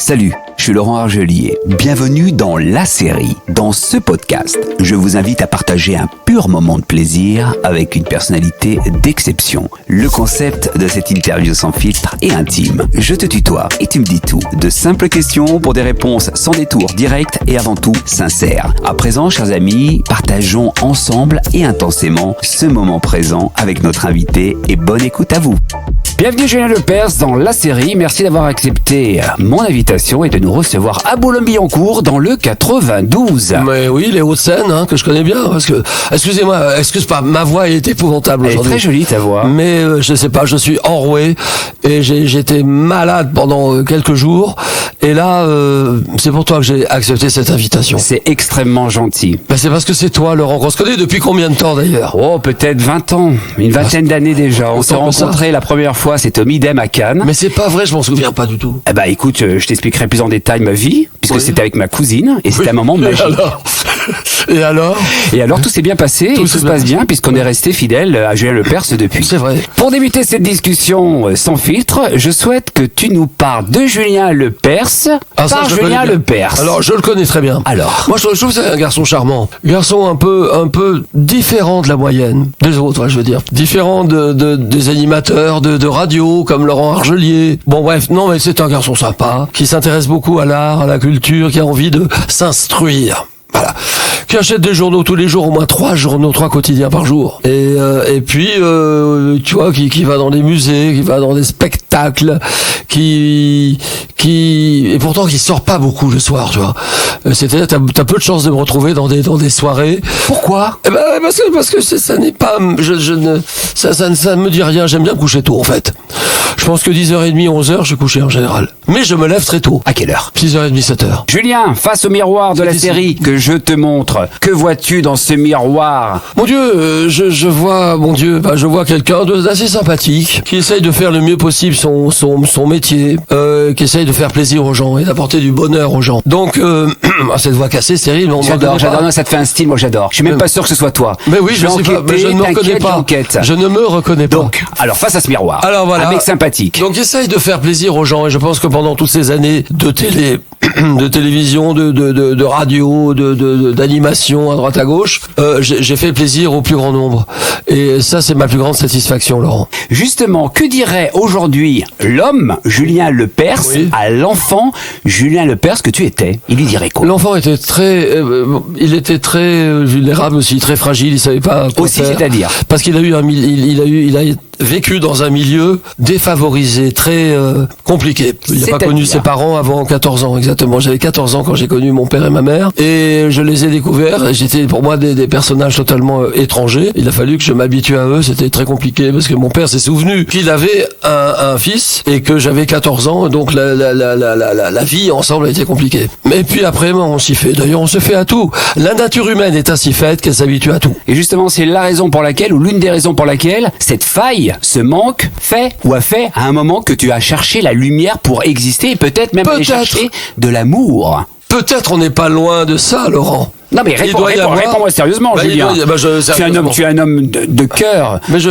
Salut, je suis Laurent Argelier. Bienvenue dans La Série. Dans ce podcast, je vous invite à partager un pur moment de plaisir avec une personnalité d'exception. Le concept de cette interview sans filtre est intime. Je te tutoie et tu me dis tout. De simples questions pour des réponses sans détour, directes et avant tout sincères. À présent, chers amis, partageons ensemble et intensément ce moment présent avec notre invité et bonne écoute à vous. Bienvenue Julien Lepers dans La Série. Merci d'avoir accepté mon invitation et de nous recevoir à Boulogne-Billancourt dans le 92. Mais oui, les Hauts-de-Seine, que je connais bien, parce que, excusez-moi, excuse pas, ma voix est épouvantable aujourd'hui. Elle est très jolie ta voix. Mais je sais pas, je suis enroué et j'étais malade pendant quelques jours. Et là, c'est pour toi que j'ai accepté cette invitation. C'est extrêmement gentil. Ben, c'est parce que c'est toi, Laurent, qu'on se connaît depuis combien de temps d'ailleurs? Oh, peut-être 20 ans, une vingtaine d'années déjà. On s'est rencontrés la première fois, c'était au Midem à Cannes. Mais c'est pas vrai, je m'en souviens pas du tout. Eh ben écoute, je t'expliquerai plus en détail ma vie, puisque c'était avec ma cousine, et c'était un moment magique. Et alors Et alors tout s'est bien passé, et tout se passe bien, puisqu'on est resté fidèle à Julien Lepers depuis. C'est vrai. Pour débuter cette discussion sans filtre, je souhaite que tu nous parles de Julien Lepers par Julien Lepers. Alors, je le connais très bien. Alors, moi, je trouve que c'est un garçon charmant. Garçon un peu différent de la moyenne des autres, je veux dire. Différent des animateurs de radio, comme Laurent Argelier. Bon, bref, non, mais c'est un garçon sympa, qui s'intéresse beaucoup à l'art, à la culture, qui a envie de s'instruire. Voilà. Qui achète des journaux tous les jours, au moins 3 quotidiens par jour. Et puis, tu vois, qui va dans des musées, qui va dans des spectacles, et pourtant qui sort pas beaucoup le soir, tu vois. C'est-à-dire, t'as peu de chance de me retrouver dans des soirées. Pourquoi? Eh ben, parce que ça n'est pas, ça ne me dit rien. J'aime bien me coucher tôt, en fait. Je pense que 10h30, 11h, je suis couché en général. Mais je me lève très tôt. À quelle heure? 6h30, 7h. Julien, face au miroir de la série que je te montre, que vois-tu dans ce miroir? Mon Dieu, je vois quelqu'un d'assez sympathique, qui essaye de faire le mieux possible son métier, qui essaye de faire plaisir aux gens et d'apporter du bonheur aux gens. Donc, cette voix cassée, c'est terrible. J'adore, non, ça te fait un style, moi j'adore. Je suis même pas sûr que ce soit toi. Mais oui, je sais pas, mais je ne me reconnais pas. Je ne me reconnais pas. Donc, alors face à ce miroir, alors voilà, un mec sympathique. Donc, essaye de faire plaisir aux gens, et je pense que pendant toutes ces années de télévision, de radio, d'animation à droite à gauche, j'ai fait plaisir au plus grand nombre. Et ça, c'est ma plus grande satisfaction, Laurent. Justement, que dirait aujourd'hui l'homme Julien Lepers à l'enfant Julien Lepers que tu étais? Il lui dirait quoi? L'enfant était très vulnérable aussi, très fragile. Il savait pas quoi aussi, faire. c'est-à-dire parce qu'il a vécu dans un milieu défavorisé, très compliqué. Il n'a pas connu ses parents avant 14 ans, exactement. J'avais 14 ans quand j'ai connu mon père et ma mère, et je les ai découverts. J'étais pour moi des personnages totalement étrangers. Il a fallu que je m'habitue à eux. C'était très compliqué parce que mon père s'est souvenu qu'il avait un fils et que j'avais 14 ans, donc la vie ensemble a été compliquée. Mais puis après, on s'y fait. D'ailleurs, on se fait à tout. La nature humaine est ainsi faite qu'elle s'habitue à tout. Et justement, c'est la raison pour laquelle, ou l'une des raisons pour laquelle, cette faille, ce manque, a fait à un moment que tu as cherché la lumière pour exister et peut-être même aller chercher de l'amour. Peut-être on n'est pas loin de ça, Laurent. Non mais réponds-moi sérieusement, Julien. Tu es un homme de cœur. Mais je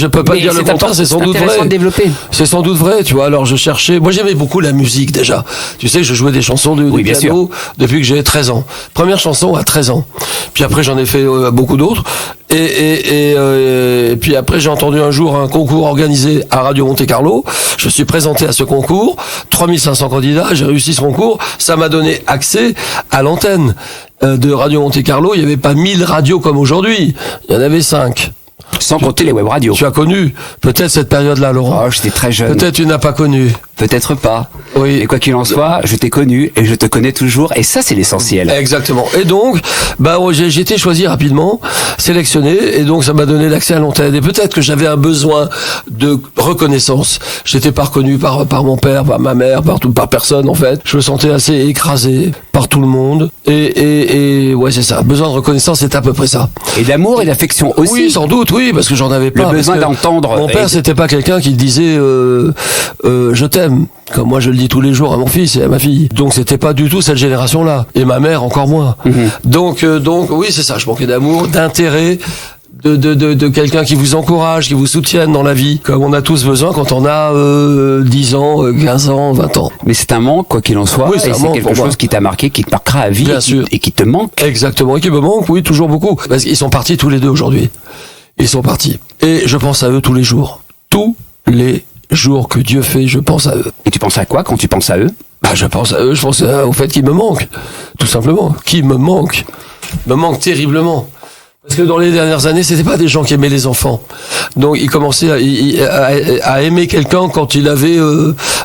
peux pas dire le contraire, c'est sans doute vrai. De développer. C'est sans doute vrai, tu vois. Alors je cherchais, moi j'aimais beaucoup la musique déjà. Tu sais que je jouais des chansons de piano depuis que j'ai 13 ans. Première chanson à 13 ans. Puis après j'en ai fait beaucoup d'autres. Et puis après j'ai entendu un jour un concours organisé à Radio Monte-Carlo. Je suis présenté à ce concours, 3500 candidats, j'ai réussi ce concours, ça m'a donné accès à l'antenne de Radio Monte-Carlo. Il n'y avait pas 1000 radios comme aujourd'hui, il y en avait 5. Sans compter les web radios. Tu as connu peut-être cette période-là, Laurent. Oh, j'étais très jeune. Peut-être tu n'as pas connu. Peut-être pas. Oui. Et quoi qu'il en soit, je t'ai connu et je te connais toujours, et ça c'est l'essentiel. Exactement. Et donc, j'ai été choisi rapidement, sélectionné, et donc ça m'a donné l'accès à l'antenne. Et peut-être que j'avais un besoin de reconnaissance. J'étais pas reconnu par mon père, par ma mère, par personne en fait. Je me sentais assez écrasé par tout le monde. Et ouais, c'est ça. Besoin de reconnaissance, c'est à peu près ça. Et d'amour et d'affection aussi. Oui, sans doute, oui, parce que j'en avais pas. Le besoin d'entendre. Mon père, c'était pas quelqu'un qui disait je t'aime, comme moi je le dis tous les jours à mon fils et à ma fille. Donc c'était pas du tout cette génération-là. Et ma mère encore moins. Donc oui, c'est ça. Je manquais d'amour, d'intérêt, de quelqu'un qui vous encourage, qui vous soutienne dans la vie, comme on a tous besoin quand on a 10 ans, 15 ans, 20 ans. Mais c'est un manque, quoi qu'il en soit, Oui, et c'est quelque chose qui t'a marqué, qui te marquera à vie, Bien sûr. et qui te manque. Exactement, et qui me manque, oui, toujours beaucoup. Parce qu'ils sont partis tous les deux aujourd'hui. Ils sont partis. Et je pense à eux tous les jours. Tous les jours que Dieu fait, je pense à eux. Et tu penses à quoi quand tu penses à eux? Bah, je pense à eux, je pense au fait qu'ils me manquent. Tout simplement. Qu'ils me manquent. Me manquent terriblement. Parce que dans les dernières années, c'était pas des gens qui aimaient les enfants. Donc, ils commençaient à aimer quelqu'un quand il avait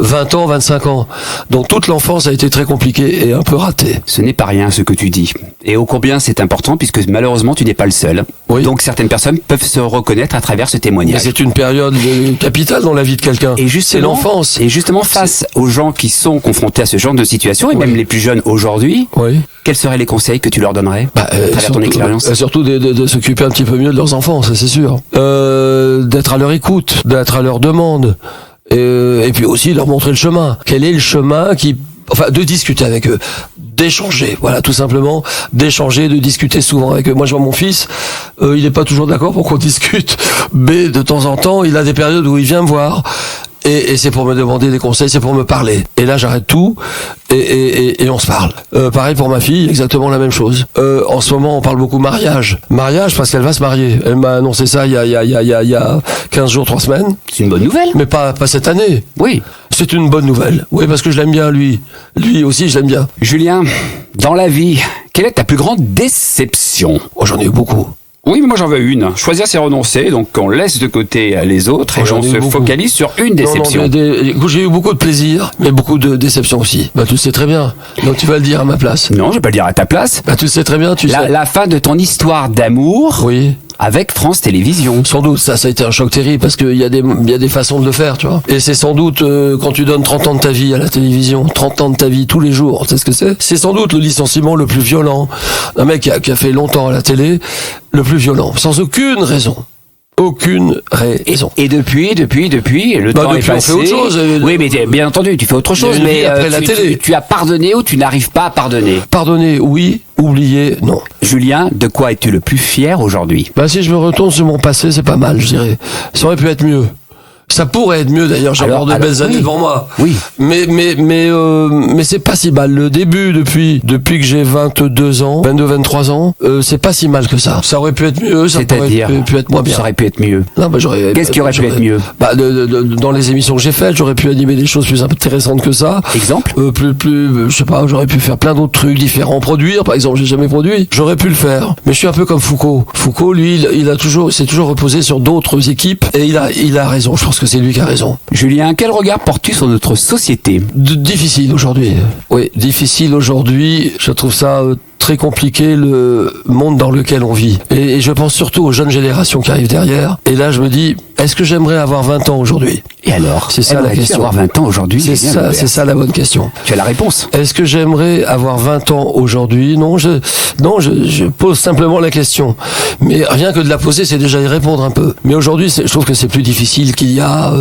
20 ans, 25 ans. Donc, toute l'enfance a été très compliquée et un peu ratée. Ce n'est pas rien ce que tu dis. Et ô combien c'est important, puisque malheureusement tu n'es pas le seul. Oui. Donc certaines personnes peuvent se reconnaître à travers ce Mais témoignage. c'est une période capitale dans la vie de quelqu'un. Et C'est l'enfance. Et justement, face aux gens qui sont confrontés à ce genre de situation, et même les plus jeunes aujourd'hui, Oui. quels seraient les conseils que tu leur donnerais à travers ton expérience? Surtout de s'occuper un petit peu mieux de leurs enfants, ça c'est sûr. D'être à leur écoute, d'être à leur demande. Et puis aussi leur montrer le chemin. Quel est le chemin de discuter avec eux, d'échanger, voilà, tout simplement, d'échanger, de discuter souvent avec eux. Moi, je vois mon fils, il n'est pas toujours d'accord pour qu'on discute, mais de temps en temps, il a des périodes où il vient me voir, et c'est pour me demander des conseils, c'est pour me parler. Et là, j'arrête tout, et on se parle. Pareil pour ma fille, exactement la même chose. En ce moment, on parle beaucoup mariage. Mariage parce qu'elle va se marier. Elle m'a annoncé ça il y a 15 jours, 3 semaines. C'est une bonne nouvelle. Mais pas cette année. Oui. C'est une bonne nouvelle. Oui, parce que je l'aime bien, lui. Lui aussi, je l'aime bien. Julien, dans la vie, quelle est ta plus grande déception? Oh, j'en ai eu beaucoup. Oui, mais moi j'en veux une. Choisir, c'est renoncer, donc on laisse de côté les autres et J'en on ai eu se beaucoup. focalise sur une déception. Écoute, j'ai eu beaucoup de plaisir, mais beaucoup de déception aussi. Bah, tu le sais très bien. Donc tu vas le dire à ma place. Non, je vais pas le dire à ta place. Bah, tu le sais très bien, tu sais. La fin de ton histoire d'amour Oui. avec France Télévisions. Sans doute, ça a été un choc terrible parce qu'il y a des façons de le faire, tu vois. Et c'est sans doute, quand tu donnes 30 ans de ta vie à la télévision, 30 ans de ta vie tous les jours, tu sais ce que c'est? C'est sans doute le licenciement le plus violent. Un mec qui a fait longtemps à la télé, le plus violent. Sans aucune raison. Aucune raison. Et depuis, le temps est depuis, on passé. fait autre chose. Oui, mais bien entendu, tu fais autre chose. Il y a une Mais vie après la télé. tu as pardonné ou tu n'arrives pas à pardonner? Pardonner, oui. Oublier, non. Julien, de quoi es-tu le plus fier aujourd'hui? Bah, si je me retourne sur mon passé, c'est pas mal, je dirais. Ça aurait pu être mieux. Ça pourrait être mieux d'ailleurs, j'ai encore de belles années devant moi. Oui. Mais c'est pas si mal. Le début depuis que j'ai 22 ans, 23 ans, c'est pas si mal que ça. Ça aurait pu être mieux, ça aurait pu être moins bien. Ça aurait pu être mieux. Non, bah, Qu'est-ce qui aurait pu être mieux? Bah, dans les émissions que j'ai faites, j'aurais pu animer des choses plus intéressantes que ça. Exemple? Je sais pas, j'aurais pu faire plein d'autres trucs différents, produire, par exemple, j'ai jamais produit. J'aurais pu le faire. Mais je suis un peu comme Foucault. Foucault, lui, s'est toujours reposé sur d'autres équipes, et il a raison. Je pense que c'est lui qui a raison. Julien, quel regard portes-tu sur notre société? Difficile aujourd'hui. Oui, difficile aujourd'hui. Je trouve ça très compliqué, le monde dans lequel on vit. Et je pense surtout aux jeunes générations qui arrivent derrière. Et là, je me dis, est-ce que j'aimerais avoir 20 ans aujourd'hui? Et alors? C'est ça la question. Avoir 20 ans aujourd'hui? C'est ça la bonne question. Tu as la réponse. Est-ce que j'aimerais avoir 20 ans aujourd'hui? Non, je pose simplement la question. Mais rien que de la poser, c'est déjà y répondre un peu. Mais aujourd'hui, je trouve que c'est plus difficile qu'il y a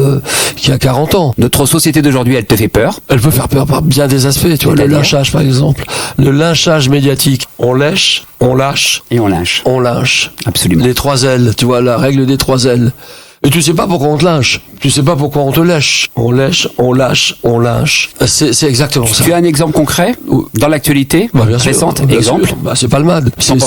40 ans. Notre société d'aujourd'hui, elle te fait peur? Elle peut faire peur par bien des aspects. Tu vois, le lynchage, par exemple. Le lynchage médiatique. On lèche, on lâche. Et on lynche. On lynche. Absolument. Les 3 L. Tu vois, la règle des 3 L. Et tu sais pas pourquoi on te lynche. Tu sais pas pourquoi on te lèche. On lèche, on lâche, on lynche. C'est exactement ça. Tu as un exemple concret dans l'actualité récente? Exemple. Bah, c'est Palmade. C'est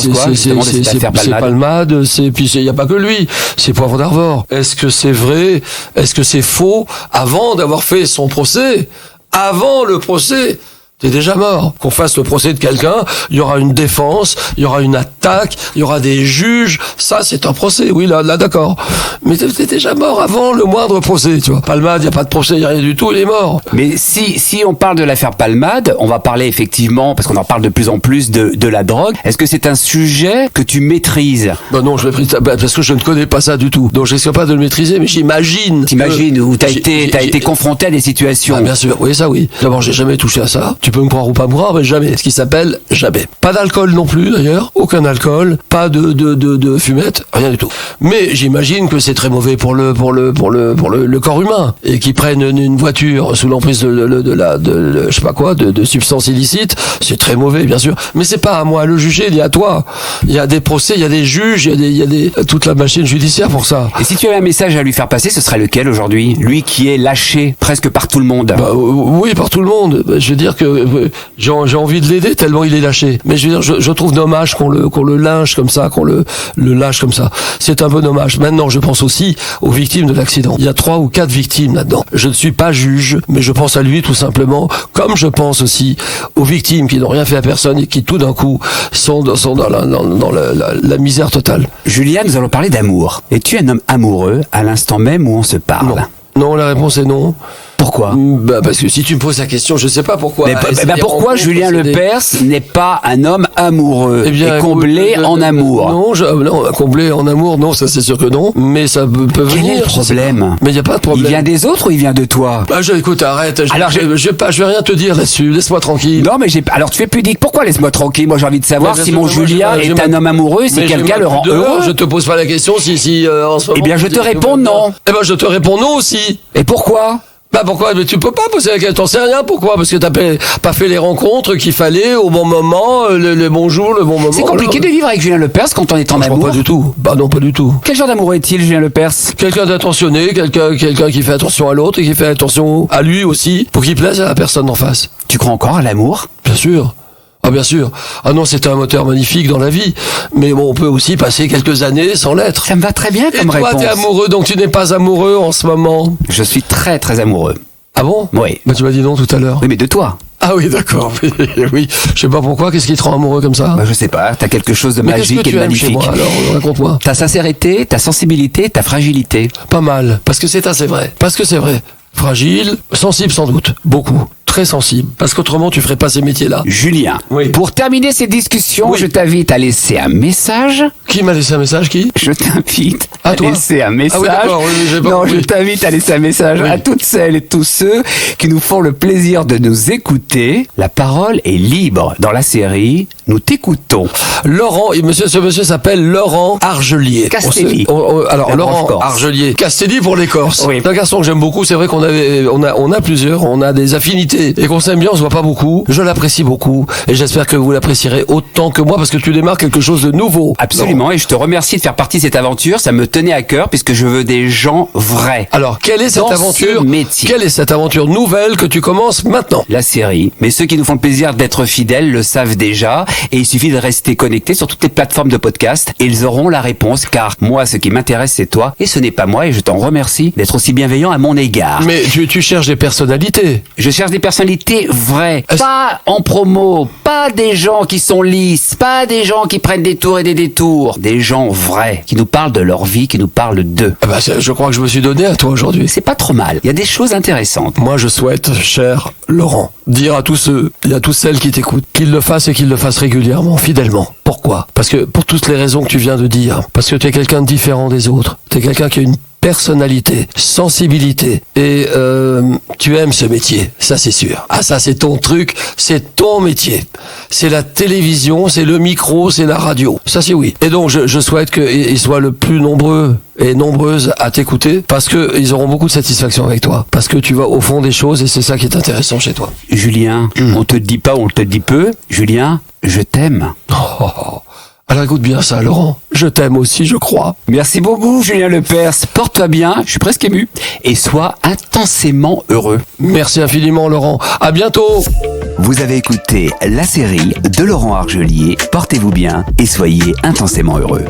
Palmade. Puis il y a pas que lui. C'est Poivre d'Arvor. Est-ce que c'est vrai? Est-ce que c'est faux? Avant d'avoir fait son procès, avant le procès, t'es déjà mort. Qu'on fasse le procès de quelqu'un, il y aura une défense, il y aura une attaque, il y aura des juges. Ça, c'est un procès. Oui, là, d'accord. Mais t'es déjà mort avant le moindre procès, tu vois. Palmade, il n'y a pas de procès, il n'y a rien du tout, il est mort. Mais si on parle de l'affaire Palmade, on va parler effectivement, parce qu'on en parle de plus en plus, de la drogue. Est-ce que c'est un sujet que tu maîtrises? Bah non, je maîtrise parce que je ne connais pas ça du tout. Donc je risque pas de le maîtriser, mais j'imagine. T'imagines où t'as été confronté à des situations? Ah, bien sûr, oui, ça oui. D'abord, j'ai jamais touché à ça. Tu peux me croire ou pas me croire, mais jamais. Ce qui s'appelle jamais. Pas d'alcool non plus, d'ailleurs. Aucun alcool. Pas de fumette. Rien du tout. Mais j'imagine que c'est très mauvais pour le corps humain. Et qu'ils prennent une voiture sous l'emprise de je sais pas quoi, de substances illicites. C'est très mauvais, bien sûr. Mais c'est pas à moi à le juger, ni à toi. Il y a des procès, il y a des juges, il y a des toute la machine judiciaire pour ça. Et si tu avais un message à lui faire passer, ce serait lequel aujourd'hui? Lui qui est lâché presque par tout le monde. Oui, par tout le monde. Je veux dire que j'ai envie de l'aider tellement il est lâché. Mais je veux dire, je trouve dommage qu'on le lynche comme ça, qu'on le lâche comme ça. C'est un peu dommage. Maintenant, je pense aussi aux victimes de l'accident. Il y a 3 ou 4 victimes là-dedans. Je ne suis pas juge, mais je pense à lui tout simplement, comme je pense aussi aux victimes qui n'ont rien fait à personne et qui tout d'un coup sont dans la misère totale. Julien, nous allons parler d'amour. Es-tu un homme amoureux à l'instant même où on se parle? Non, la réponse est non. Pourquoi? Parce que si tu me poses la question, je sais pas pourquoi. Pourquoi Julien Lepers n'est pas un homme amoureux et comblé en amour? Non, comblé en amour, non, ça c'est sûr que non. Mais ça peut venir. Quel est le problème? Mais il n'y a pas de problème. Il vient des autres ou il vient de toi? Écoute, arrête. Alors, je vais rien te dire là-dessus. Laisse-moi tranquille. Non, mais alors tu fais pudique. Pourquoi laisse-moi tranquille? Moi j'ai envie de savoir si mon Julien est un homme amoureux, si quelqu'un le rend heureux. Je te pose pas la question si en ce moment. Eh bien, je te réponds non. Eh ben, je te réponds non aussi. Et pourquoi? Pourquoi? Mais tu peux pas poser la question, t'en sais rien, pourquoi? Parce que t'as pas fait les rencontres qu'il fallait au bon moment, le bon jour, le bon moment. C'est compliqué de vivre avec Julien Lepers quand on est en amour? Pas du tout. Non, pas du tout. Quel genre d'amour est-il, Julien Lepers? Quelqu'un d'attentionné, quelqu'un qui fait attention à l'autre et qui fait attention à lui aussi, pour qu'il plaise à la personne en face. Tu crois encore à l'amour? Bien sûr. Ah bien sûr. Ah non, c'est un moteur magnifique dans la vie. Mais bon, on peut aussi passer quelques années sans l'être. Ça me va très bien comme réponse. Et toi, t'es amoureux, donc tu n'es pas amoureux en ce moment? Je suis très très amoureux. Ah bon? Oui. Tu m'as dit non tout à l'heure. Oui, mais de toi. Ah oui, d'accord. Oui. Je sais pas pourquoi. Qu'est-ce qui te rend amoureux comme ça? Je sais pas. T'as quelque chose de magique et de magnifique. Chez moi, alors, raconte-moi. Ta sincérité, ta sensibilité, ta fragilité. Pas mal. Parce que c'est assez vrai. Fragile, sensible sans doute. Beaucoup. Très sensible. Parce qu'autrement, tu ferais pas ces métiers-là. Julien, pour terminer ces discussions, je t'invite à laisser un message. Qui m'a laissé un message, qui? Je t'invite à laisser un message. Je t'invite à laisser un message à toutes celles et tous ceux qui nous font le plaisir de nous écouter. La parole est libre. Dans la série, nous t'écoutons. Laurent, ce monsieur s'appelle Laurent Argelier. Castelli. Alors, Laurent Argelier. Castelli pour les Corses. Oui. C'est un garçon que j'aime beaucoup. C'est vrai qu'on a plusieurs, on a des affinités. Et qu'on s'aime bien, on se voit pas beaucoup. Je l'apprécie beaucoup. Et j'espère que vous l'apprécierez autant que moi parce que tu démarres quelque chose de nouveau. Absolument. Non. Et je te remercie de faire partie de cette aventure. Ça me tenait à cœur puisque je veux des gens vrais. Alors, quelle est cette aventure? Quelle est cette aventure nouvelle que tu commences maintenant? La série. Mais ceux qui nous font le plaisir d'être fidèles le savent déjà. Et il suffit de rester connecté sur toutes les plateformes de podcast et ils auront la réponse. Car moi, ce qui m'intéresse, c'est toi. Et ce n'est pas moi. Et je t'en remercie d'être aussi bienveillant à mon égard. Mais tu cherches des personnalités. Je cherche des personnalités vraies, pas en promo, pas des gens qui sont lisses, pas des gens qui prennent des tours et des détours, des gens vrais, qui nous parlent de leur vie, qui nous parlent d'eux. Je crois que je me suis donné à toi aujourd'hui. C'est pas trop mal, il y a des choses intéressantes. Moi je souhaite, cher Laurent, dire à tous ceux et à toutes celles qui t'écoutent, qu'ils le fassent et qu'ils le fassent régulièrement, fidèlement. Pourquoi? Parce que pour toutes les raisons que tu viens de dire, parce que tu es quelqu'un de différent des autres, tu es quelqu'un qui a une personnalité, sensibilité et tu aimes ce métier, ça c'est sûr. Ah ça c'est ton truc, c'est ton métier. C'est la télévision, c'est le micro, c'est la radio. Ça c'est oui. Et donc je souhaite qu'ils soient le plus nombreux et nombreuses à t'écouter parce que ils auront beaucoup de satisfaction avec toi. Parce que tu vas au fond des choses et c'est ça qui est intéressant chez toi. Julien, on te dit pas, on te dit peu. Julien, je t'aime. Alors écoute bien ça, Laurent. Je t'aime aussi, je crois. Merci beaucoup, Julien Lepers. Porte-toi bien, je suis presque ému. Et sois intensément heureux. Merci infiniment, Laurent. À bientôt. Vous avez écouté la série de Laurent Argelier. Portez-vous bien et soyez intensément heureux.